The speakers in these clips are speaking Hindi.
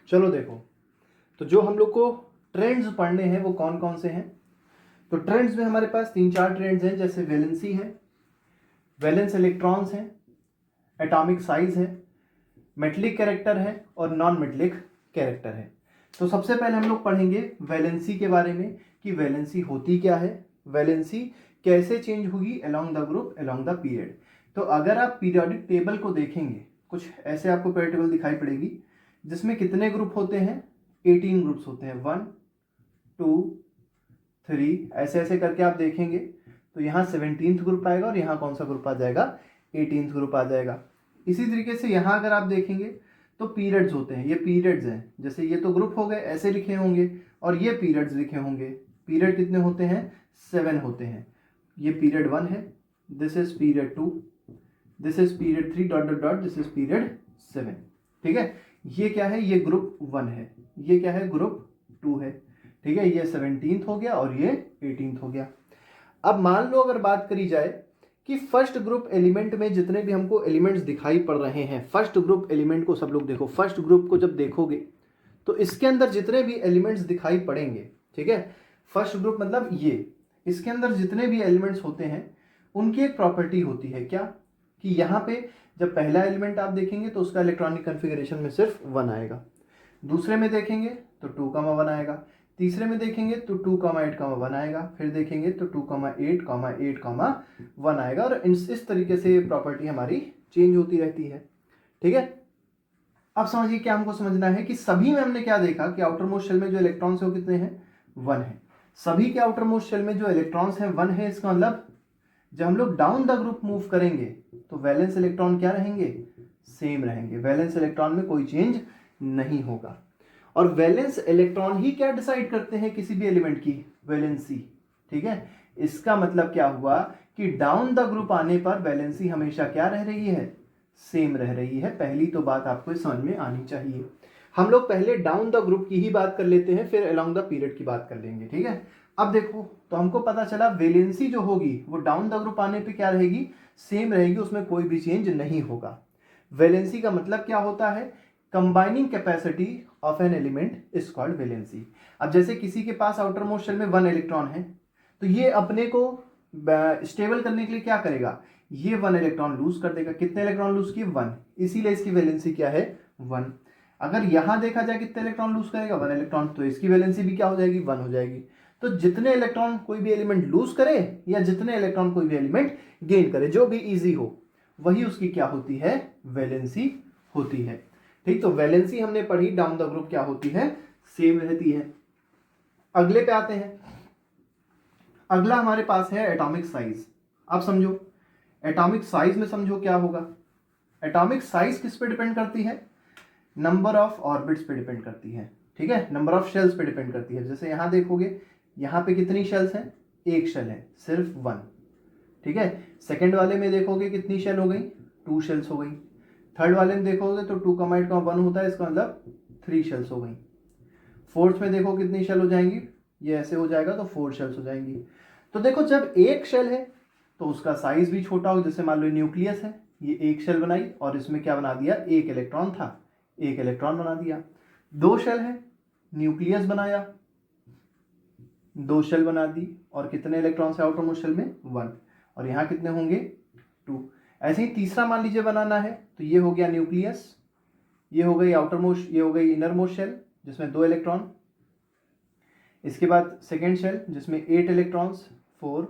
चलो देखो, तो जो हम लोग को ट्रेंड्स पढ़ने हैं वो कौन कौन से हैं। तो ट्रेंड्स में हमारे पास 3-4 ट्रेंड्स हैं, जैसे वैलेंसी है, वैलेंस इलेक्ट्रॉन्स हैं, एटॉमिक साइज है, मेटलिक कैरेक्टर है और नॉन मेटलिक कैरेक्टर है। तो सबसे पहले हम लोग पढ़ेंगे वैलेंसी के बारे में कि वैलेंसी होती क्या है, वैलेंसी कैसे चेंज होगी along the group along the period. तो अगर आप पीरियोडिक टेबल को देखेंगे, कुछ ऐसे आपको पीरियोडिक टेबल दिखाई पड़ेगी जिसमें कितने ग्रुप होते हैं, 18 ग्रुप्स होते हैं, 1 2 3 ऐसे ऐसे करके आप देखेंगे तो यहाँ 17th ग्रुप आएगा और यहाँ कौन सा ग्रुप आ जाएगा, 18th ग्रुप आ जाएगा। इसी तरीके से यहाँ अगर आप देखेंगे तो पीरियड्स होते हैं, ये पीरियड्स हैं, जैसे ये तो ग्रुप हो गए ऐसे लिखे होंगे और ये पीरियड्स लिखे होंगे। पीरियड कितने होते हैं, 7 होते हैं। ये पीरियड 1 है, this is period 2, this is period 3 dot dot dot, this is period 7। ठीक है, ये क्या है, ये ग्रुप 1 है, ये क्या है, ग्रुप 2 है। ठीक है, ये 17th हो गया और ये 18th हो गया। अब मान लो अगर बात करी जाए कि फर्स्ट ग्रुप एलिमेंट में जितने भी हमको एलिमेंट्स दिखाई पड़ रहे हैं, फर्स्ट ग्रुप एलिमेंट को सब लोग देखो, फर्स्ट ग्रुप को जब देखोगे तो इसके अंदर जितने भी एलिमेंट्स दिखाई पड़ेंगे, ठीक है, फर्स्ट ग्रुप मतलब ये, इसके अंदर जितने भी एलिमेंट्स होते हैं उनकी एक प्रॉपर्टी होती है क्या, कि यहाँ पे जब पहला एलिमेंट आप देखेंगे तो उसका इलेक्ट्रॉनिक कन्फिगरेशन में सिर्फ 1 आएगा, दूसरे में देखेंगे तो 2,1 आएगा, तीसरे में देखेंगे तो 2,8,1 आएगा, फिर देखेंगे तो 2,8,8,1 आएगा और इस तरीके से प्रॉपर्टी हमारी चेंज होती रहती है। ठीक है, अब समझिए क्या हमको समझना है कि सभी में हमने क्या देखा कि आउटर मोस्ट शेल में जो इलेक्ट्रॉन्स है वो कितने हैं, 1 है। सभी के आउटर मोस्ट शेल में जो इलेक्ट्रॉन्स हैं 1 है, इसका मतलब जब हम लोग डाउन द ग्रुप मूव करेंगे तो वैलेंस इलेक्ट्रॉन क्या रहेंगे, सेम रहेंगे, वैलेंस इलेक्ट्रॉन में कोई चेंज नहीं होगा। और वैलेंस इलेक्ट्रॉन ही क्या डिसाइड करते हैं किसी भी एलिमेंट की, वैलेंसी। ठीक है, इसका मतलब क्या हुआ कि डाउन द ग्रुप आने पर वैलेंसी हमेशा क्या रह रही है, सेम रह रही है। पहली तो बात आपको समझ में आनी चाहिए। हम लोग पहले डाउन द ग्रुप की ही बात कर लेते हैं, फिर अलोंग द पीरियड की बात कर लेंगे। ठीक है, अब देखो तो हमको पता चला वैलेंसी जो होगी वो डाउन द ग्रुप आने पे क्या रहेगी, सेम रहेगी, उसमें कोई भी चेंज नहीं होगा। वैलेंसी का मतलब क्या होता है, combining capacity of an element is called valency. अब जैसे किसी के पास आउटर मोस्ट शेल में 1 इलेक्ट्रॉन है तो ये अपने को स्टेबल करने के लिए क्या करेगा, ये 1 इलेक्ट्रॉन लूज कर देगा। कितने इलेक्ट्रॉन लूज किए, 1, इसीलिए इसकी वैलेंसी क्या है, 1। अगर यहां देखा जाए कितने इलेक्ट्रॉन लूज करेगा, 1 इलेक्ट्रॉन, तो इसकी वैलेंसी भी क्या हो जाएगी, 1 हो जाएगी। तो जितने इलेक्ट्रॉन कोई भी एलिमेंट लूज करे या जितने इलेक्ट्रॉन कोई भी एलिमेंट गेन करे, जो भी इजी हो, वही उसकी क्या होती है, वैलेंसी होती है। ठीक, तो वैलेंसी हमने पढ़ी, डाउन द ग्रुप क्या होती है, सेम रहती है। अगले पे आते हैं। अगला हमारे पास है एटॉमिक साइज। अब समझो एटॉमिक साइज में समझो क्या होगा। एटॉमिक साइज किस पे डिपेंड करती है, नंबर ऑफ ऑर्बिट्स पे डिपेंड करती है। ठीक है, नंबर ऑफ शेल्स पे डिपेंड करती है। जैसे यहां देखोगे, यहां पे कितनी शेल्स हैं, एक शेल है, सिर्फ 1। ठीक है, सेकंड वाले में देखोगे कितनी शेल हो गई, 2 शेल्स हो गई। थर्ड वाले में देखोगे तो 2,8,1 होता है, इसका मतलब 3 शेल्स हो गई। फोर्थ में देखो कितनी शेल हो जाएंगी, ये ऐसे हो जाएगा तो 4 शेल्स हो जाएंगी। तो देखो जब एक शेल है तो उसका साइज भी छोटा हो, जैसे मान लो न्यूक्लियस है, ये एक शेल बनाई और इसमें क्या बना दिया, एक इलेक्ट्रॉन था, एक इलेक्ट्रॉन बना दिया। 2 शेल है, न्यूक्लियस बनाया, 2 शेल बना दी और कितने इलेक्ट्रॉन से आउटर मोस्ट शेल में, 1, और यहाँ कितने होंगे, 2। ऐसे ही तीसरा मान लीजिए बनाना है तो ये हो गया न्यूक्लियस, ये हो गई आउटर मोस्ट, ये हो गई इनर मोस्ट शेल जिसमें 2 इलेक्ट्रॉन। इसके बाद सेकेंड शेल जिसमें 8 इलेक्ट्रॉन्स, 4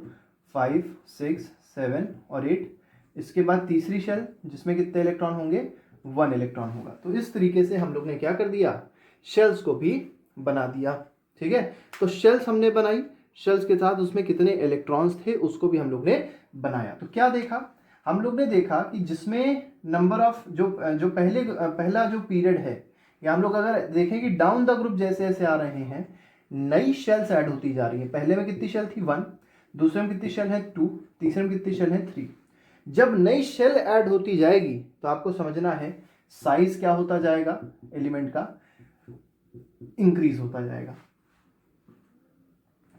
5 6 7 और 8। इसके बाद तीसरी शेल जिसमें कितने इलेक्ट्रॉन होंगे, 1 इलेक्ट्रॉन होगा। तो इस तरीके से हम लोग ने क्या कर दिया, शेल्स को भी बना दिया। ठीक है, तो शेल्स हमने बनाई, शेल्स के साथ उसमें कितने इलेक्ट्रॉन्स थे उसको भी हम लोग ने बनाया। तो क्या देखा, हम लोग ने देखा कि जिसमें नंबर ऑफ जो पहला जो पीरियड है, या हम लोग अगर देखें कि डाउन द ग्रुप जैसे जैसे आ रहे हैं नई शेल्स ऐड होती जा रही है। पहले में कितनी शेल थी, 1, दूसरे में कितनी शेल है, 2, तीसरे में कितनी शेल है, 3। जब नई शेल ऐड होती जाएगी तो आपको समझना है साइज क्या होता जाएगा, एलिमेंट का इंक्रीज होता जाएगा।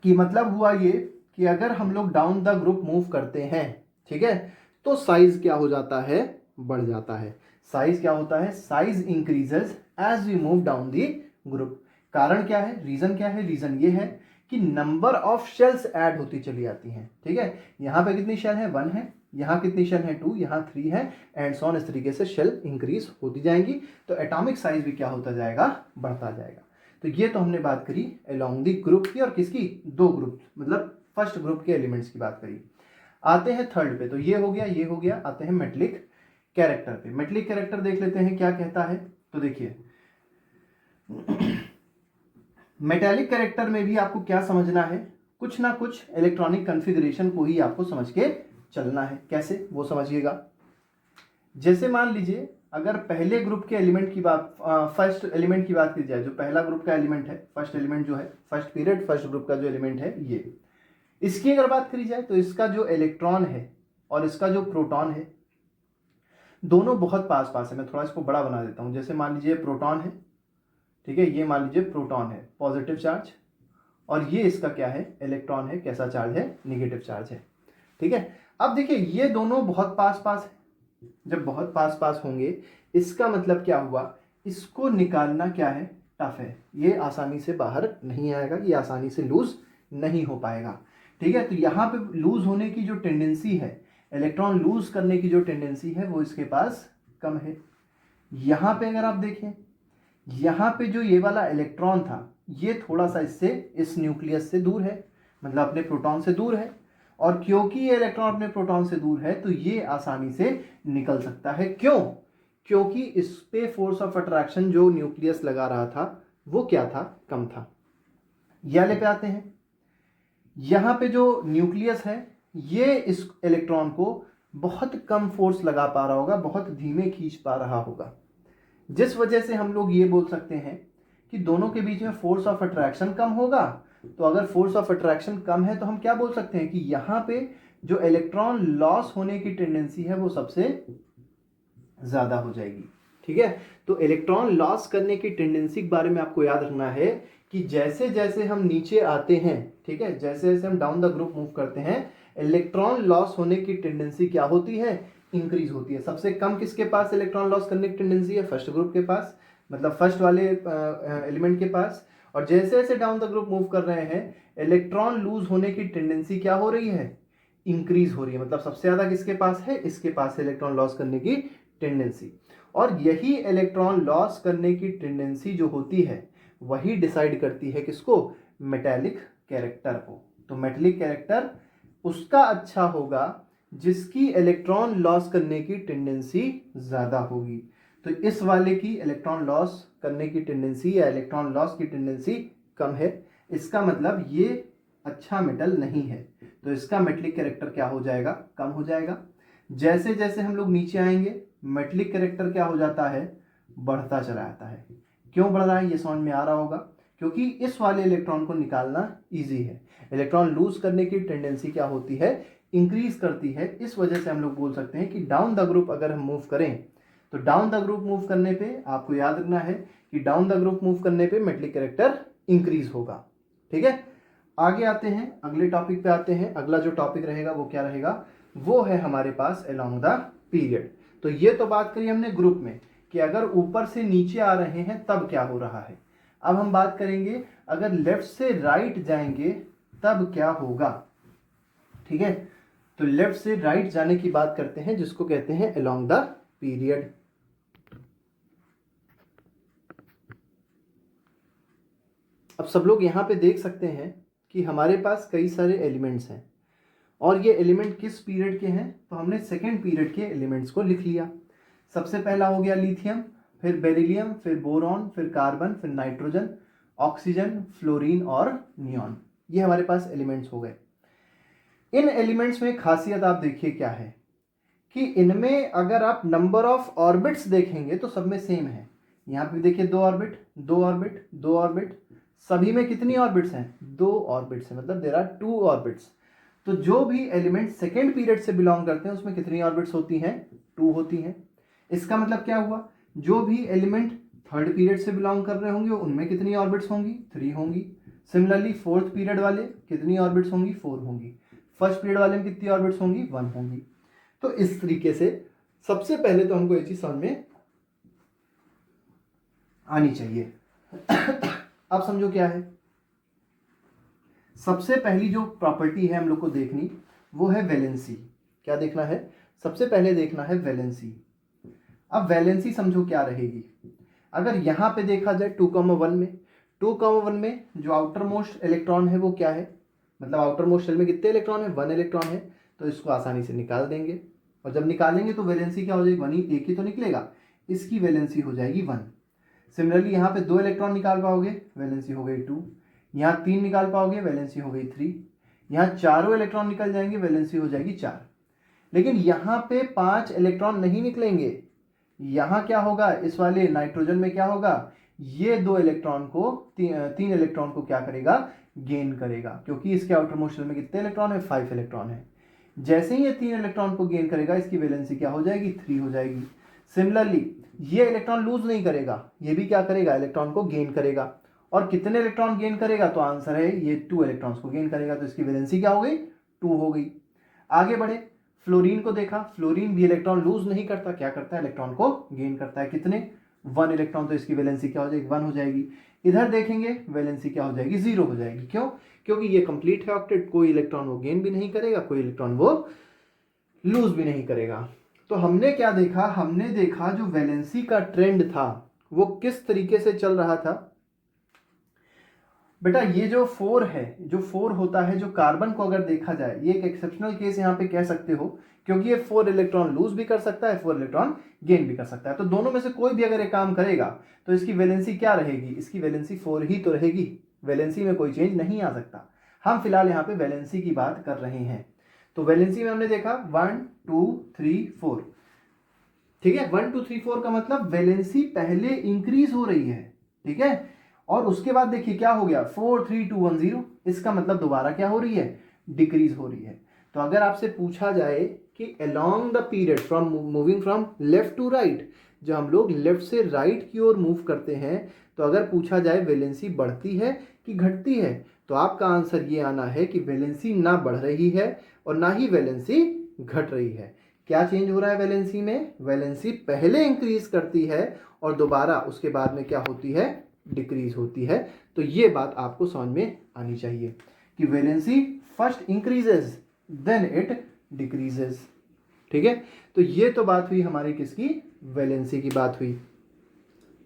कि मतलब हुआ ये कि अगर हम लोग डाउन द ग्रुप मूव करते हैं, ठीक है, तो साइज क्या हो जाता है, बढ़ जाता है। साइज क्या होता है, size increases as we move down the group. कारण क्या है, रीजन क्या है, रीजन ये है कि नंबर ऑफ शेल्स ऐड होती चली आती हैं। ठीक है, यहाँ पे कितनी शेल है, 1 है, यहाँ कितनी शेल है, 2, यहाँ 3 है, एंड सो ऑन। इस तरीके से शेल इंक्रीज होती जाएंगी, तो एटॉमिक साइज भी क्या होता जाएगा, बढ़ता जाएगा। तो ये तो हमने बात करी अलोंग दी ग्रुप की, और किसकी, 2 ग्रुप, मतलब फर्स्ट ग्रुप के एलिमेंट्स की बात करी। आते हैं थर्ड पे, तो ये हो गया, ये हो गया। आते हैं मेटलिक कैरेक्टर पे। मेटलिक कैरेक्टर देख लेते हैं क्या कहता है। तो देखिए मेटालिक कैरेक्टर में भी आपको क्या समझना है, कुछ ना कुछ इलेक्ट्रॉनिक कॉन्फ़िगरेशन को ही आपको समझ के चलना है। कैसे, वो समझिएगा। जैसे मान लीजिए अगर पहले ग्रुप के एलिमेंट की बात, फर्स्ट एलिमेंट की बात की जाए, जो पहला ग्रुप का एलिमेंट है, फर्स्ट एलिमेंट जो है, फर्स्ट पीरियड फर्स्ट ग्रुप का जो एलिमेंट है, ये इसकी अगर बात करी जाए तो इसका जो इलेक्ट्रॉन है और इसका जो प्रोटॉन है, दोनों बहुत पास पास है। मैं थोड़ा इसको बड़ा बना देता हूं। जैसे मान लीजिए प्रोटॉन है, ठीक है, ये मान लीजिए प्रोटॉन है, पॉजिटिव चार्ज, और ये इसका क्या है, इलेक्ट्रॉन है, कैसा चार्ज है, नेगेटिव चार्ज है। ठीक है, अब देखिए ये दोनों बहुत पास पास है। जब बहुत पास पास होंगे, इसका मतलब क्या हुआ, इसको निकालना क्या है, टफ है। ये आसानी से बाहर नहीं आएगा, ये आसानी से लूज नहीं हो पाएगा। ठीक है, तो यहाँ पे लूज होने की जो टेंडेंसी है, इलेक्ट्रॉन लूज करने की जो टेंडेंसी है, वो इसके पास कम है। यहाँ पे अगर आप देखें, यहाँ पे जो ये वाला इलेक्ट्रॉन था, ये थोड़ा सा इससे, इस न्यूक्लियस से दूर है, मतलब अपने प्रोटॉन से दूर है। और क्योंकि ये इलेक्ट्रॉन अपने प्रोटॉन से दूर है, तो ये आसानी से निकल सकता है। क्यों, क्योंकि इस पे फोर्स ऑफ अट्रैक्शन जो न्यूक्लियस लगा रहा था, वो क्या था, कम था। ये वाले पे आते हैं, यहाँ पे जो न्यूक्लियस है, ये इस इलेक्ट्रॉन को बहुत कम फोर्स लगा पा रहा होगा, बहुत धीमे खींच पा रहा होगा, जिस वजह से हम लोग ये बोल सकते हैं कि दोनों के बीच में फोर्स ऑफ अट्रैक्शन कम होगा। तो अगर फोर्स ऑफ अट्रैक्शन कम है, तो हम क्या बोल सकते हैं कि यहाँ पे जो इलेक्ट्रॉन लॉस होने की टेंडेंसी है, वो सबसे ज्यादा हो जाएगी। ठीक है, तो इलेक्ट्रॉन लॉस करने की टेंडेंसी के बारे में आपको याद रखना है कि जैसे जैसे हम नीचे आते हैं, ठीक है, जैसे जैसे हम डाउन द ग्रुप मूव करते हैं, इलेक्ट्रॉन लॉस होने की टेंडेंसी क्या होती है, इंक्रीज होती है। सबसे कम किसके पास इलेक्ट्रॉन लॉस करने की टेंडेंसी है, फर्स्ट ग्रुप के पास, मतलब फर्स्ट वाले एलिमेंट के पास। और जैसे जैसे डाउन द ग्रुप मूव कर रहे हैं, इलेक्ट्रॉन लूज होने की टेंडेंसी क्या हो रही है, इंक्रीज हो रही है। मतलब सबसे ज्यादा किसके पास है, इसके पास इलेक्ट्रॉन लॉस करने की टेंडेंसी। और यही इलेक्ट्रॉन लॉस करने की टेंडेंसी जो होती है, वही डिसाइड करती है किसको, मेटालिक कैरेक्टर को। तो मेटालिक कैरेक्टर उसका अच्छा होगा जिसकी इलेक्ट्रॉन लॉस करने की टेंडेंसी ज्यादा होगी। तो इस वाले की इलेक्ट्रॉन लॉस करने की टेंडेंसी या इलेक्ट्रॉन लॉस की टेंडेंसी कम है, इसका मतलब ये अच्छा मेटल नहीं है, तो इसका मेटलिक कैरेक्टर क्या हो जाएगा, कम हो जाएगा। जैसे जैसे हम लोग नीचे आएंगे, मेटलिक कैरेक्टर क्या हो जाता है, बढ़ता चला जाता है। क्यों बढ़ रहा है, ये समझ में आ रहा होगा, क्योंकि इस वाले इलेक्ट्रॉन को निकालना इजी है। इलेक्ट्रॉन लूज करने की टेंडेंसी क्या होती है, इंक्रीज करती है। इस वजह से हम लोग बोल सकते हैं कि डाउन द ग्रुप अगर हम मूव करें, तो डाउन द ग्रुप मूव करने पे आपको याद रखना है कि डाउन द ग्रुप मूव करने पे मेटलिक कैरेक्टर इंक्रीज होगा। ठीक है, आगे आते हैं, अगले टॉपिक पे आते हैं। अगला जो टॉपिक रहेगा वो क्या रहेगा, वो है हमारे पास अलोंग द पीरियड। तो ये तो बात करी हमने ग्रुप में कि अगर ऊपर से नीचे आ रहे हैं तब क्या हो रहा है। अब हम बात करेंगे अगर लेफ्ट से राइट जाएंगे तब क्या होगा। ठीक है, तो लेफ्ट से राइट जाने की बात करते हैं, जिसको कहते हैं अलोंग द पीरियड। अब सब लोग यहाँ पे देख सकते हैं कि हमारे पास कई सारे एलिमेंट्स हैं, और ये एलिमेंट किस पीरियड के हैं, तो हमने सेकेंड पीरियड के एलिमेंट्स को लिख लिया। सबसे पहला हो गया लिथियम, फिर बेरिलियम, फिर बोरॉन, फिर कार्बन, फिर नाइट्रोजन, ऑक्सीजन, फ्लोरीन और नियॉन। ये हमारे पास एलिमेंट्स हो गए। इन एलिमेंट्स में खासियत आप देखिए क्या है कि इनमें अगर आप नंबर ऑफ ऑर्बिट्स देखेंगे तो सब में सेम है। यहाँ पे देखिए 2 ऑर्बिट, 2 ऑर्बिट, 2 ऑर्बिट, सभी में कितनी ऑर्बिट्स हैं, 2 ऑर्बिट्स हैं, मतलब देयर आर 2 ऑर्बिट्स। तो जो भी एलिमेंट सेकेंड पीरियड से बिलोंग करते हैं उसमें कितनी ऑर्बिट्स होती हैं, 2 होती हैं। इसका मतलब क्या हुआ, जो भी एलिमेंट थर्ड पीरियड से बिलोंग कर रहे होंगे उनमें कितनी ऑर्बिट्स होंगी, 3 होंगी। सिमिलरली फोर्थ पीरियड वाले कितनी ऑर्बिट्स होंगी, 4 होंगी। फर्स्ट पीरियड वाले में कितनी ऑर्बिट्स होंगी, 1 होंगी। तो इस तरीके से सबसे पहले तो हमको ये चीज समझ में आनी चाहिए। अब समझो क्या है, सबसे पहली जो प्रॉपर्टी है हम लोग को देखनी वो है वैलेंसी। क्या देखना है, सबसे पहले देखना है वैलेंसी। अब वैलेंसी समझो क्या रहेगी, अगर यहाँ पे देखा जाए 2,1 में, 2,1 में जो आउटर मोस्ट इलेक्ट्रॉन है वो क्या है, मतलब आउटर मोस्ट शेल में कितने इलेक्ट्रॉन है, 1 इलेक्ट्रॉन है, तो इसको आसानी से निकाल देंगे। और जब निकालेंगे तो वैलेंसी क्या हो जाएगी, 1 ही, एक ही तो निकलेगा, इसकी वैलेंसी हो जाएगी 1। सिमिलरली यहाँ पे 2 इलेक्ट्रॉन निकाल पाओगे, वैलेंसी हो गई 2। यहाँ 3 निकाल पाओगे, वैलेंसी हो गई 3। यहाँ चारों इलेक्ट्रॉन निकल जाएंगे, वैलेंसी हो जाएगी 4। लेकिन यहाँ पे 5 इलेक्ट्रॉन नहीं निकलेंगे। यहाँ क्या होगा, इस वाले नाइट्रोजन में क्या होगा, ये 2 इलेक्ट्रॉन को 3 इलेक्ट्रॉन को क्या करेगा, गेन करेगा, क्योंकि इसके आउटर मोस्ट शेल में कितने इलेक्ट्रॉन है, 5 इलेक्ट्रॉन है। जैसे ही ये 3 इलेक्ट्रॉन को गेन करेगा, इसकी वैलेंसी क्या हो जाएगी, 3 हो जाएगी। सिमिलरली ये इलेक्ट्रॉन लूज नहीं करेगा, ये भी क्या करेगा, इलेक्ट्रॉन को गेन करेगा। और कितने इलेक्ट्रॉन गेन करेगा, तो आंसर है ये 2 इलेक्ट्रॉन्स को गेन करेगा, तो इसकी वैलेंसी क्या हो गई, 2 हो गई। आगे बढ़े, फ्लोरीन को देखा, फ्लोरीन भी इलेक्ट्रॉन लूज नहीं करता, क्या करता है, इलेक्ट्रॉन को गेन करता है, कितने, 1 इलेक्ट्रॉन, तो इसकी वैलेंसी क्या हो जाएगी, 1 हो जाएगी। इधर देखेंगे वैलेंसी क्या हो जाएगी, 0 हो जाएगी। क्यों, क्योंकि ये कंप्लीट है ऑक्टेट, कोई इलेक्ट्रॉन वो गेन भी नहीं करेगा, कोई इलेक्ट्रॉन वो लूज भी नहीं करेगा। तो हमने क्या देखा, हमने देखा जो वैलेंसी का ट्रेंड था वो किस तरीके से चल रहा था। बेटा ये जो 4 है, जो 4 होता है, जो कार्बन को अगर देखा जाए, ये एक एक्सेप्शनल केस यहाँ पे कह सकते हो, क्योंकि ये 4 इलेक्ट्रॉन लूज भी कर सकता है, 4 इलेक्ट्रॉन गेन भी कर सकता है। तो दोनों में से कोई भी अगर ये काम करेगा तो इसकी वैलेंसी क्या रहेगी, इसकी वैलेंसी 4 ही तो रहेगी, वैलेंसी में कोई चेंज नहीं आ सकता। हम फिलहाल यहाँ पे वैलेंसी की बात कर रहे हैं। तो वैलेंसी में हमने देखा 1 2 3 4, ठीक है, 1 2 3 4 का मतलब वैलेंसी पहले इंक्रीज हो रही है, ठीक है। और उसके बाद देखिए क्या हो गया, 4 3 2 1 0, इसका मतलब दोबारा क्या हो रही है, डिक्रीज हो रही है। तो अगर आपसे पूछा जाए कि along the period from moving from left to right, जो हम लोग लेफ्ट से राइट की ओर मूव करते हैं, तो अगर पूछा जाए वैलेंसी बढ़ती है कि घटती है, तो आपका आंसर ये आना है कि वैलेंसी ना बढ़ रही है और ना ही वैलेंसी घट रही है। क्या चेंज हो रहा है वैलेंसी में, वैलेंसी पहले इंक्रीज करती है और दोबारा उसके बाद में क्या होती है, डिक्रीज होती है। तो ये बात आपको समझ में आनी चाहिए कि valency first increases then it decreases, ठीक है। तो ये तो बात हुई हमारी किसकी, वैलेंसी की बात हुई।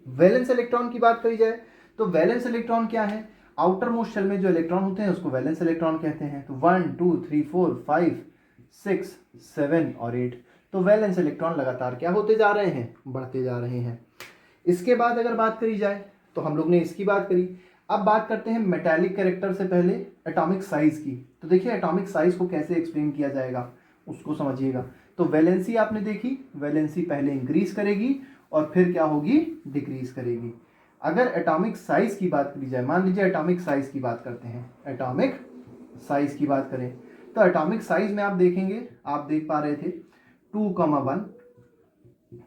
वैलेंस इलेक्ट्रॉन की बात करी जाए तो वैलेंस इलेक्ट्रॉन क्या है, आउटर मोस्ट शेल में जो इलेक्ट्रॉन होते हैं उसको वैलेंस इलेक्ट्रॉन कहते हैं। तो 1 2 3 4 5 6 7 और 8, तो वैलेंस इलेक्ट्रॉन लगातार क्या होते जा रहे हैं, बढ़ते जा रहे हैं। इसके बाद अगर बात करी जाए तो हम लोग ने इसकी बात करी, अब बात करते हैं मेटालिक कैरेक्टर से पहले एटॉमिक साइज की। तो देखिए एटॉमिक साइज को कैसे एक्सप्लेन किया जाएगा उसको समझिएगा। तो वैलेंसी आपने देखी, वैलेंसी पहले इंक्रीज करेगी और फिर क्या होगी, डिक्रीज करेगी। अगर एटॉमिक साइज की बात करी जाए, मान लीजिए एटॉमिक साइज की बात करते हैं, एटॉमिक साइज की बात करें तो एटॉमिक साइज में आप देखेंगे, आप देख पा रहे थे 2,1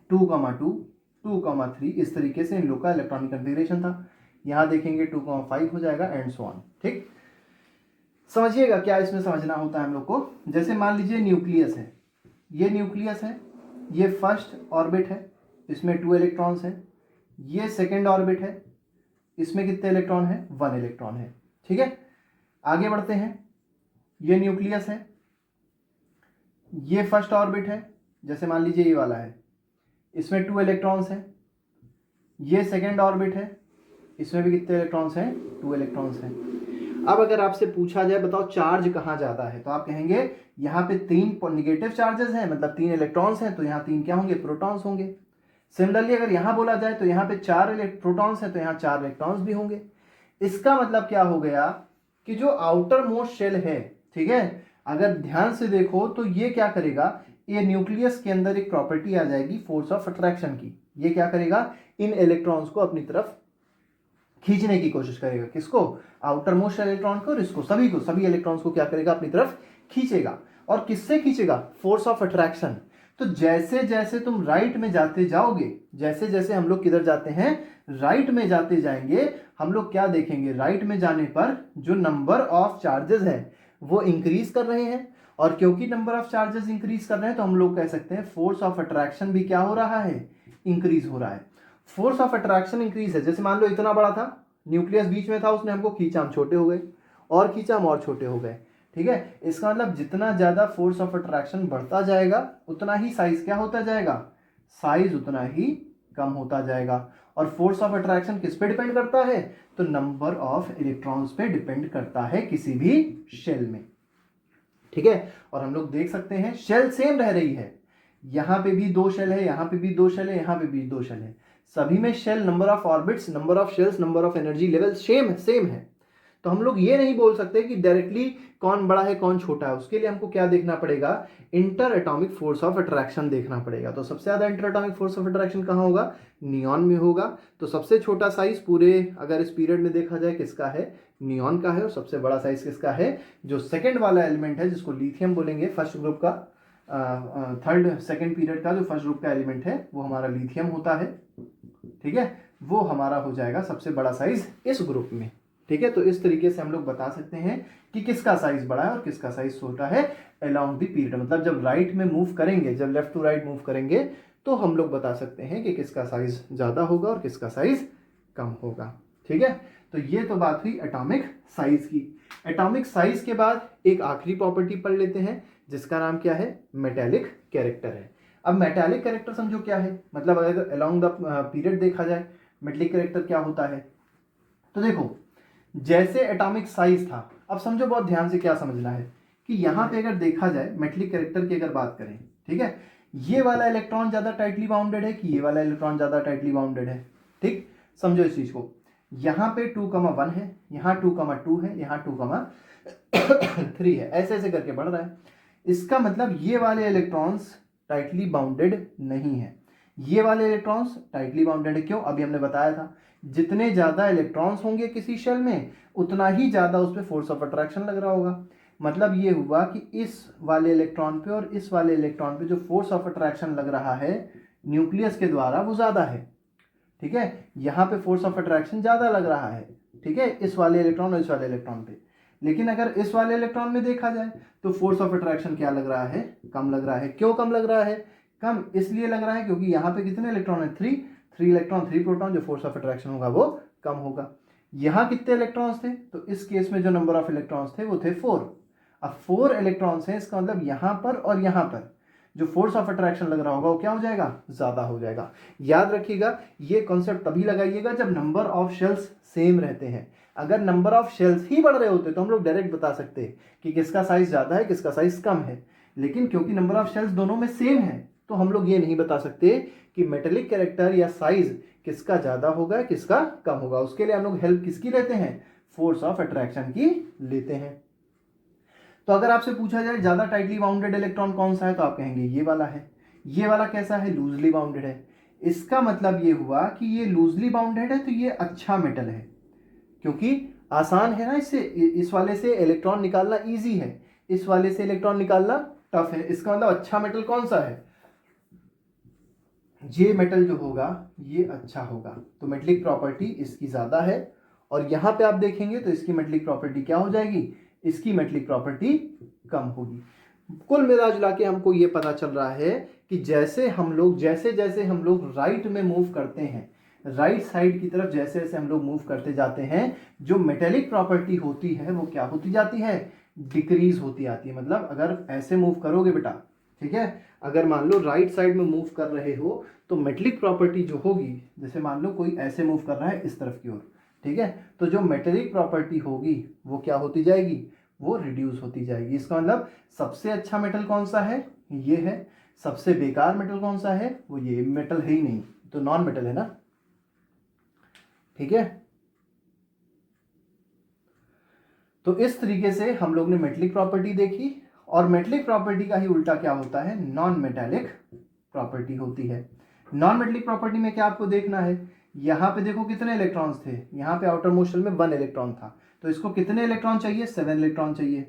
2,2 2,3, इस तरीके से इन लोग का इलेक्ट्रॉनिक कन्फिग्रेशन था। यहाँ देखेंगे 2,5 हो जाएगा एंड सो ऑन, ठीक। समझिएगा क्या इसमें समझना होता है हम लोग को। जैसे मान लीजिए न्यूक्लियस है, ये न्यूक्लियस है, ये फर्स्ट ऑर्बिट है, इसमें 2 इलेक्ट्रॉन्स हैं। ये सेकेंड ऑर्बिट है, इसमें कितने इलेक्ट्रॉन है, 1 इलेक्ट्रॉन है, ठीक है। आगे बढ़ते हैं, ये न्यूक्लियस है, ये फर्स्ट ऑर्बिट है, जैसे मान लीजिए ये वाला है, इसमें 2 इलेक्ट्रॉन्स हैं। ये सेकेंड ऑर्बिट है, इसमें भी कितने इलेक्ट्रॉन्स हैं, 2 इलेक्ट्रॉन्स हैं। अब अगर आपसे पूछा जाए बताओ चार्ज कहाँ ज़्यादा है, तो आप कहेंगे यहाँ पे 3 निगेटिव चार्जेस हैं, मतलब 3 इलेक्ट्रॉन्स हैं, तो यहाँ 3 क्या होंगे, प्रोटॉन्स होंगे। सिमिलरली अगर यहाँ बोला जाए तो यहाँ पे 4 प्रोटॉन्स हैं, तो यहाँ 4 इलेक्ट्रॉन्स भी होंगे। इसका मतलब क्या हो गया कि जो आउटर मोस्ट शेल है, ठीक है, अगर ध्यान से देखो तो ये क्या करेगा, ये न्यूक्लियस के अंदर एक प्रॉपर्टी आ जाएगी फोर्स ऑफ अट्रैक्शन की। ये क्या करेगा, इन इलेक्ट्रॉन्स को अपनी तरफ खींचने की कोशिश करेगा, किसको, आउटर मोस्ट इलेक्ट्रॉन को, और इसको, सभी को, सभी इलेक्ट्रॉन्स को क्या करेगा, अपनी तरफ खींचेगा। और किससे खींचेगा, फोर्स ऑफ अट्रैक्शन। तो जैसे जैसे तुम राइट में जाते जाओगे, जैसे जैसे हम लोग किधर जाते हैं, राइट में जाते जाएंगे, हम लोग क्या देखेंगे, राइट में जाने पर जो नंबर ऑफ चार्जेस है वो इंक्रीज कर रहे हैं। और क्योंकि नंबर ऑफ चार्जेस इंक्रीज कर रहे हैं तो हम लोग कह सकते हैं फोर्स ऑफ अट्रैक्शन भी क्या हो रहा है, इंक्रीज हो रहा है। फोर्स ऑफ अट्रैक्शन इंक्रीज है, जैसे मान लो इतना बड़ा था, न्यूक्लियस बीच में था, उसने हमको खींचा, हम छोटे हो गए, और खींचा हम और छोटे हो गए। ठीक है, इसका मतलब जितना ज्यादा फोर्स ऑफ अट्रैक्शन बढ़ता जाएगा उतना ही साइज क्या होता जाएगा, साइज उतना ही कम होता जाएगा। और फोर्स ऑफ अट्रैक्शन किस पे डिपेंड करता है, तो नंबर ऑफ इलेक्ट्रॉन्स पे डिपेंड करता है किसी भी शेल में। ठीक है, और हम लोग देख सकते हैं शेल सेम रह रही है, यहां पे भी 2 शेल है, यहां पे भी 2 शेल है, यहां पे भी 2 शेल है, सभी में shell number of orbits, number of shells, number of energy level same है। तो हम लोग ये नहीं बोल सकते कि डायरेक्टली कौन बड़ा है कौन छोटा है, उसके लिए हमको क्या देखना पड़ेगा, inter atomic force of attraction देखना पड़ेगा। तो सबसे ज्यादा inter atomic force of attraction कहाँ होगा, नियॉन में होगा। तो सबसे छोटा साइज पूरे अगर इस पीरियड में देखा जाए किसका है, नियॉन का है। और सबसे बड़ा साइज किसका है, जो सेकंड वाला एलिमेंट है जिसको लिथियम बोलेंगे, फर्स्ट ग्रुप का थर्ड सेकंड पीरियड का जो फर्स्ट ग्रुप का एलिमेंट है वो हमारा लिथियम होता है। ठीक है, वो हमारा हो जाएगा सबसे बड़ा साइज इस ग्रुप में। ठीक है, तो इस तरीके से हम लोग बता सकते हैं कि किसका साइज बड़ा है और किसका साइज छोटा है अलोंग द पीरियड। मतलब जब राइट में मूव करेंगे, जब लेफ्ट टू राइट मूव करेंगे, तो हम लोग बता सकते हैं कि किसका साइज ज्यादा होगा और किसका साइज कम होगा। ठीक है, तो ये तो बात हुई एटॉमिक साइज की। एटॉमिक साइज के बाद एक आखिरी प्रॉपर्टी पढ़ लेते हैं जिसका नाम क्या है, मेटेलिक कैरेक्टर है। अब मेटेलिक कैरेक्टर समझो क्या है, मतलब अगर अलोंग द पीरियड देखा जाए मेटेलिक कैरेक्टर क्या होता है, तो देखो जैसे एटॉमिक साइज था, अब समझो बहुत ध्यान से क्या समझना है कि यहां पे अगर देखा जाए मेटेलिक कैरेक्टर की अगर बात करें, ठीक है, ये वाला इलेक्ट्रॉन ज्यादा टाइटली बाउंडेड है कि ये वाला इलेक्ट्रॉन ज्यादा टाइटली बाउंडेड है। ठीक, समझो इस चीज को, यहां पे 2,1 है, यहां 2,2 है, यहां 2,3 है, ऐसे ऐसे करके बढ़ रहा है। इसका मतलब ये वाले इलेक्ट्रॉन्स टाइटली बाउंडेड नहीं है, ये वाले इलेक्ट्रॉन्स टाइटली बाउंडेड है। क्यों, अभी हमने बताया था जितने ज्यादा इलेक्ट्रॉन्स होंगे किसी शेल में उतना ही ज्यादा उस पर फोर्स ऑफ अट्रैक्शन लग रहा होगा। मतलब ये हुआ कि इस वाले इलेक्ट्रॉन पे और इस वाले इलेक्ट्रॉन पे जो फोर्स ऑफ अट्रैक्शन लग रहा है न्यूक्लियस के द्वारा वो ज्यादा है। ठीक है, यहाँ पे फोर्स ऑफ अट्रैक्शन ज्यादा लग रहा है, ठीक है, इस वाले इलेक्ट्रॉन और इस वाले इलेक्ट्रॉन पे। लेकिन अगर इस वाले इलेक्ट्रॉन में देखा जाए तो फोर्स ऑफ अट्रैक्शन क्या लग रहा है, कम लग रहा है। क्यों कम लग रहा है, कम इसलिए लग रहा है क्योंकि यहाँ पे कितने इलेक्ट्रॉन है, 3 इलेक्ट्रॉन 3 प्रोटॉन, जो फोर्स ऑफ अट्रैक्शन होगा वो कम होगा। यहाँ कितने इलेक्ट्रॉन्स थे, तो इस केस में जो नंबर ऑफ इलेक्ट्रॉन्स थे वो थे 4। अब 4 इलेक्ट्रॉन्स हैं, इसका मतलब यहाँ पर और यहाँ पर जो फोर्स ऑफ अट्रैक्शन लग रहा होगा वो क्या हो जाएगा, ज्यादा हो जाएगा। याद रखिएगा ये कॉन्सेप्ट तभी लगाइएगा जब नंबर ऑफ शेल्स सेम रहते हैं। अगर नंबर ऑफ शेल्स ही बढ़ रहे होते तो हम लोग डायरेक्ट बता सकते कि किसका साइज ज्यादा है किसका साइज कम है, लेकिन क्योंकि नंबर ऑफ शेल्स दोनों में सेम है तो हम लोग ये नहीं बता सकते कि मेटेलिक कैरेक्टर या साइज किसका ज्यादा होगा किसका कम होगा। उसके लिए हम लोग हेल्प किसकी लेते हैं, फोर्स ऑफ अट्रैक्शन की लेते हैं। तो अगर आपसे पूछा जाए ज्यादा टाइटली बाउंडेड इलेक्ट्रॉन कौन सा है तो आप कहेंगे ये वाला है। ये वाला कैसा है, लूजली बाउंडेड है। इसका मतलब ये हुआ कि ये लूजली बाउंडेड है तो ये अच्छा मेटल है, क्योंकि आसान है ना, इससे इस वाले से इलेक्ट्रॉन निकालना इजी है, इस वाले से इलेक्ट्रॉन निकालना टफ है। इसका मतलब अच्छा मेटल कौन सा है, ये मेटल जो होगा ये अच्छा होगा। तो मेटेलिक प्रॉपर्टी इसकी ज्यादा है। और यहां पे आप देखेंगे तो इसकी मेटेलिक प्रॉपर्टी क्या हो जाएगी, इसकी मेटेलिक प्रॉपर्टी कम होगी। कुल मिला जुला के हमको ये पता चल रहा है कि जैसे जैसे हम लोग राइट में मूव करते हैं, राइट साइड की तरफ जैसे जैसे हम लोग मूव करते जाते हैं, जो मेटेलिक प्रॉपर्टी होती है वो क्या होती जाती है, डिक्रीज होती आती है। मतलब अगर ऐसे मूव करोगे बेटा, ठीक है, अगर मान लो राइट साइड में मूव कर रहे हो तो मेटेलिक प्रॉपर्टी जो होगी, जैसे मान लो कोई ऐसे मूव कर रहा है इस तरफ की ओर, ठीक है, तो जो मेटेलिक प्रॉपर्टी होगी वो क्या होती जाएगी, वो रिड्यूस होती जाएगी। इसका मतलब सबसे अच्छा मेटल कौन सा है, ये है। सबसे बेकार मेटल कौन सा है, वो ये मेटल है ही नहीं, तो नॉन मेटल है ना। ठीक है, तो इस तरीके से हम लोग ने मेटेलिक प्रॉपर्टी देखी। और मेटेलिक प्रॉपर्टी का ही उल्टा क्या होता है, नॉन मेटेलिक प्रॉपर्टी होती है। नॉन मेटेलिक प्रॉपर्टी में क्या आपको देखना है, यहां पे देखो कितने इलेक्ट्रॉन्स थे, यहां पे आउटर मोस्ट शेल में 1 इलेक्ट्रॉन था, तो इसको कितने इलेक्ट्रॉन चाहिए, 7 इलेक्ट्रॉन चाहिए।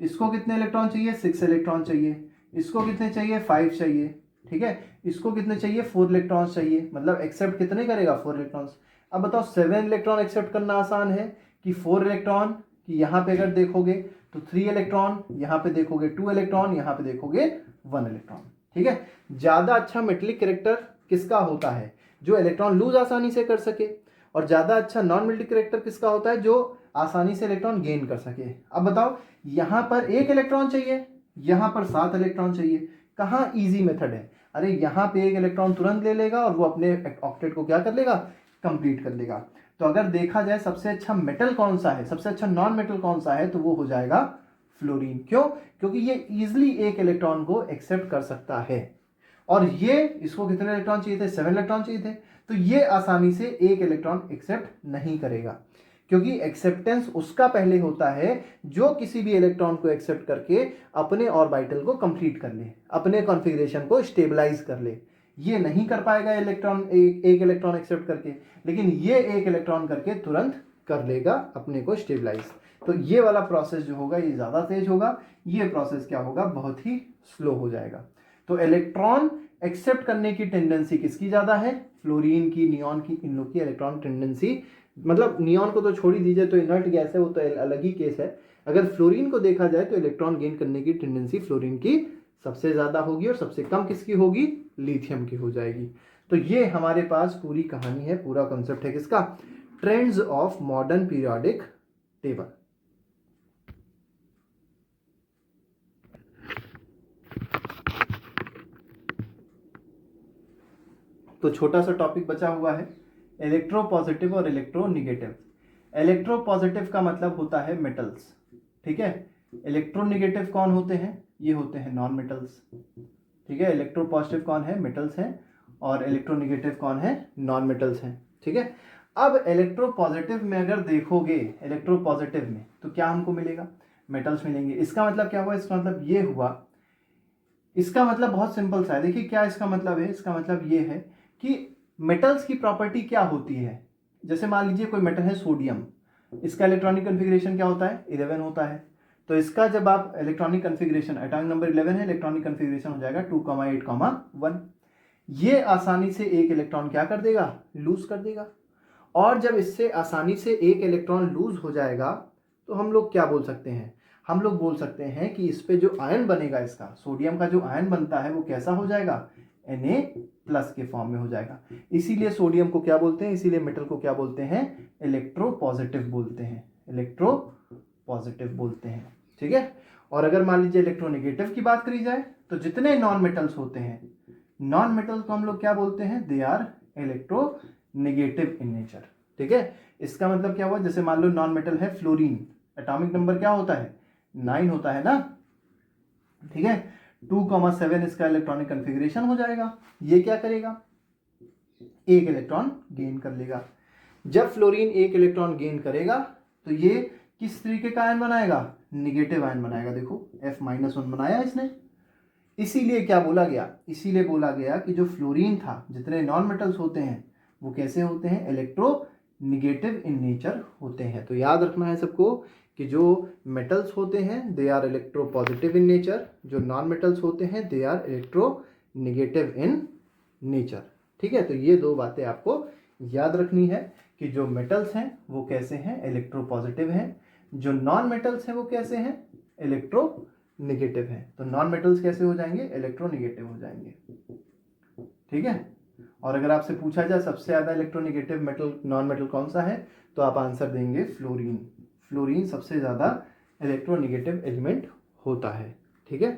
इसको कितने इलेक्ट्रॉन चाहिए, 6 इलेक्ट्रॉन चाहिए। इसको कितने चाहिए, 5 चाहिए। ठीक है, इसको कितने चाहिए, 4 इलेक्ट्रॉन्स चाहिए। मतलब एक्सेप्ट कितने करेगा, 4 इलेक्ट्रॉन्स। अब बताओ 7 इलेक्ट्रॉन एक्सेप्ट करना आसान है कि 4 इलेक्ट्रॉन, कि यहाँ पे अगर देखोगे तो 3 इलेक्ट्रॉन, यहाँ पे देखोगे 2 इलेक्ट्रॉन, यहाँ पे देखोगे 1 इलेक्ट्रॉन। ठीक है, ज्यादा अच्छा मेटेलिक कैरेक्टर किसका होता है, जो इलेक्ट्रॉन लूज आसानी से कर सके, और ज़्यादा अच्छा नॉन मेटलिक करेक्टर किसका होता है, जो आसानी से इलेक्ट्रॉन गेन कर सके। अब बताओ, यहाँ पर 1 इलेक्ट्रॉन चाहिए, यहाँ पर 7 इलेक्ट्रॉन चाहिए, कहाँ ईजी मेथड है? अरे यहाँ पे 1 इलेक्ट्रॉन तुरंत ले लेगा और वो अपने ऑक्टेट को क्या कर लेगा, कंप्लीट कर लेगा। तो अगर देखा जाए सबसे अच्छा मेटल कौन सा है, सबसे अच्छा नॉन मेटल कौन सा है, तो वो हो जाएगा फ्लोरीन। क्यों? क्योंकि ये इजिली 1 इलेक्ट्रॉन को एक्सेप्ट कर सकता है, और ये इसको कितने इलेक्ट्रॉन चाहिए थे, 7 इलेक्ट्रॉन चाहिए थे, तो ये आसानी से 1 इलेक्ट्रॉन एक्सेप्ट नहीं करेगा, क्योंकि एक्सेप्टेंस उसका पहले होता है जो किसी भी इलेक्ट्रॉन को एक्सेप्ट करके अपने ऑर्बिटल को कंप्लीट कर ले, अपने कॉन्फ़िगरेशन को स्टेबलाइज कर ले। ये नहीं कर पाएगा इलेक्ट्रॉन एक इलेक्ट्रॉन एक्सेप्ट करके, लेकिन ये 1 इलेक्ट्रॉन करके तुरंत कर लेगा अपने को स्टेबलाइज। तो ये वाला प्रोसेस जो होगा ये ज़्यादा तेज होगा, ये प्रोसेस क्या होगा, बहुत ही स्लो हो जाएगा। तो इलेक्ट्रॉन एक्सेप्ट करने की टेंडेंसी किसकी ज़्यादा है, फ्लोरीन की, नियॉन की, इन लोग की इलेक्ट्रॉन टेंडेंसी, मतलब नियॉन को तो छोड़ ही दीजिए, तो इनर्ट गैस है, वो तो अलग ही केस है। अगर फ्लोरीन को देखा जाए तो इलेक्ट्रॉन गेन करने की टेंडेंसी फ्लोरीन की सबसे ज़्यादा होगी, और सबसे कम किसकी होगी, लिथियम की हो जाएगी। तो ये हमारे पास पूरी कहानी है, पूरा कॉन्सेप्ट है किसका, trends of modern periodic table. तो छोटा सा टॉपिक बचा हुआ है, इलेक्ट्रोपॉजिटिव और इलेक्ट्रोनिगेटिव। इलेक्ट्रोपॉजिटिव का मतलब होता है मेटल्स, ठीक है। इलेक्ट्रोनिगेटिव कौन होते हैं, ये होते हैं नॉन मेटल्स, ठीक है। इलेक्ट्रोपॉजिटिव कौन है, मेटल्स हैं, और इलेक्ट्रोनिगेटिव कौन है, नॉन मेटल्स हैं, ठीक है। अब इलेक्ट्रोपॉजिटिव में अगर देखोगे, इलेक्ट्रोपॉजिटिव में तो क्या हमको मिलेगा, मेटल्स मिलेंगे। इसका मतलब क्या हुआ, इसका मतलब ये हुआ, इसका मतलब बहुत सिंपल सा है। देखिए क्या इसका मतलब है, इसका मतलब ये है कि मेटल्स की प्रॉपर्टी क्या होती है। जैसे मान लीजिए कोई मेटल है सोडियम, इसका इलेक्ट्रॉनिक कन्फिग्रेशन क्या होता है, 11 होता है। तो इसका जब आप इलेक्ट्रॉनिक कन्फिग्रेशन, एटॉमिक नंबर 11 है, इलेक्ट्रॉनिक कन्फिग्रेशन हो जाएगा 2,8,1। ये आसानी से 1 इलेक्ट्रॉन क्या कर देगा, लूज कर देगा। और जब इससे आसानी से 1 इलेक्ट्रॉन लूज हो जाएगा तो हम लोग क्या बोल सकते हैं, हम लोग बोल सकते हैं कि इस पे जो आयन बनेगा, इसका सोडियम का जो आयन बनता है वो कैसा हो जाएगा, Na+ के फॉर्म में हो जाएगा। इसीलिए सोडियम को क्या बोलते हैं, इसीलिए मेटल को क्या बोलते हैं, इलेक्ट्रोपॉजिटिव बोलते हैं, इलेक्ट्रोपॉजिटिव बोलते हैं, ठीक है। और अगर मान लीजिए इलेक्ट्रोनिगेटिव की बात करी जाए तो जितने नॉन मेटल्स होते हैं, नॉन मेटल्स को हम लोग क्या बोलते हैं, they are electronegative in nature, ठीक है। इसका मतलब क्या हुआ, जैसे मान लो नॉन मेटल है फ्लोरीन, एटॉमिक नंबर क्या होता है, 9 होता है ना, ठीक है। 2,7 इसका इलेक्ट्रॉनिक कन्फिग्रेशन हो जाएगा। ये क्या करेगा, 1 इलेक्ट्रॉन गेन कर लेगा। जब फ्लोरीन 1 इलेक्ट्रॉन गेन करेगा तो ये किस तरीके का आयन बनाएगा, निगेटिव आयन बनाएगा। देखो F-1 बनाया इसने। इसीलिए क्या बोला गया, इसीलिए बोला गया कि जो फ्लोरीन था, जितने नॉन मेटल्स होते हैं वो कैसे होते हैं, इलेक्ट्रोनिगेटिव इन नेचर होते हैं। तो याद रखना है सबको कि जो मेटल्स होते हैं they are electropositive in nature, जो नॉन मेटल्स होते हैं they are electronegative in nature, ठीक है। तो ये 2 बातें आपको याद रखनी है कि जो मेटल्स हैं वो कैसे हैं, इलेक्ट्रोपॉजिटिव हैं, जो नॉन मेटल्स हैं वो कैसे हैं, इलेक्ट्रोनिगेटिव हैं। तो नॉन मेटल्स कैसे हो जाएंगे, इलेक्ट्रोनिगेटिव हो जाएंगे, ठीक है। और अगर आपसे पूछा जाए सबसे ज़्यादा इलेक्ट्रोनिगेटिव मेटल, नॉन मेटल कौन सा है, तो आप आंसर देंगे फ्लोरीन। फ्लोरीन सबसे ज़्यादा इलेक्ट्रोनिगेटिव एलिमेंट होता है, ठीक है।